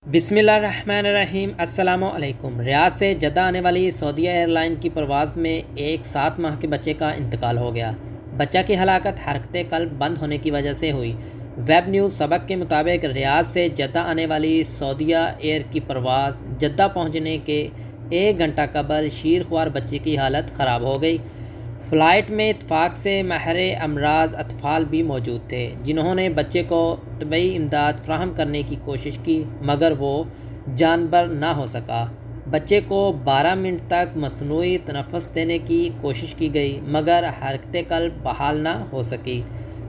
बिस्मिल्लाहिर्रहमानिर्रहीम। अस्सलामुअलैकुम। रियाद से जद्दा आने वाली सऊदीया एयरलाइन की परवाज़ में एक 7 माह के बच्चे का इंतकाल हो गया। बच्चा की हलाकत हरकत कल्ब बंद होने की वजह से हुई। वेब न्यूज़ सबक के मुताबिक रियाद से जद्दा आने वाली सऊदीया एयर की परवाज़ जद्दा पहुंचने के 1 घंटा कबल शीरख्वार बच्चे की हालत ख़राब हो गई। फ़्लाइट में इत्फाक से माहिर अमराज अतफ़ाल भी मौजूद थे, जिन्होंने बच्चे को तबी इमदाद फ़राहम करने की कोशिश की, मगर वो जानबर ना हो सका। बच्चे को 12 मिनट तक मसनूई तनफ़्फ़ुस देने की कोशिश की गई, मगर हरकत कल्ब बहाल ना हो सकी,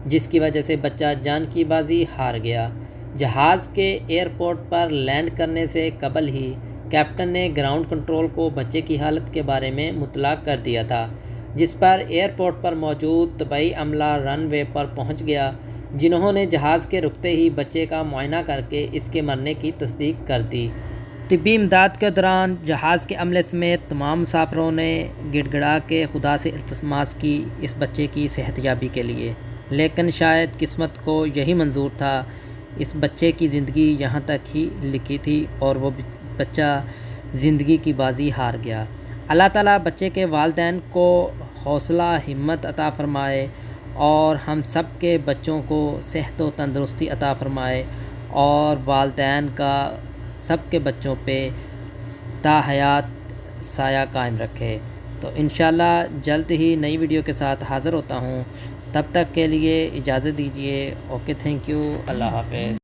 जिसकी वजह से बच्चा जान की बाजी हार गया। जहाज़ के एयरपोर्ट पर लैंड करने से कबल ही कैप्टन ने ग्राउंड कंट्रोल को बच्चे की हालत के बारे में मुतला कर दिया था, जिस पर एयरपोर्ट पर मौजूद तबी अमला रन वे पर पहुंच गया, जिन्होंने जहाज़ के रुकते ही बच्चे का मुआयना करके इसके मरने की तस्दीक कर दी। तिब्बी इमदाद के दौरान जहाज़ के अमले समेत तमाम मुसाफिरों ने गिड़गिड़ा के खुदा से इल्तिमास की इस बच्चे की सेहतयाबी के लिए, लेकिन शायद किस्मत को यही मंजूर था। इस बच्चे की ज़िंदगी यहाँ तक ही लिखी थी और वो बच्चा ज़िंदगी की बाजी हार गया। अल्लाह ताला बच्चे के वालिदैन को हौसला हिम्मत अता फ़रमाए और हम सब के बच्चों को सेहत व तंदुरुस्ती अता फ़रमाए और वालिदैन का सब के बच्चों पे ताहयात साया कायम रखे। तो इंशाल्लाह जल्द ही नई वीडियो के साथ हाज़िर होता हूँ। तब तक के लिए इजाज़त दीजिए। Okay, thank you. अल्लाह हाफ़िज़।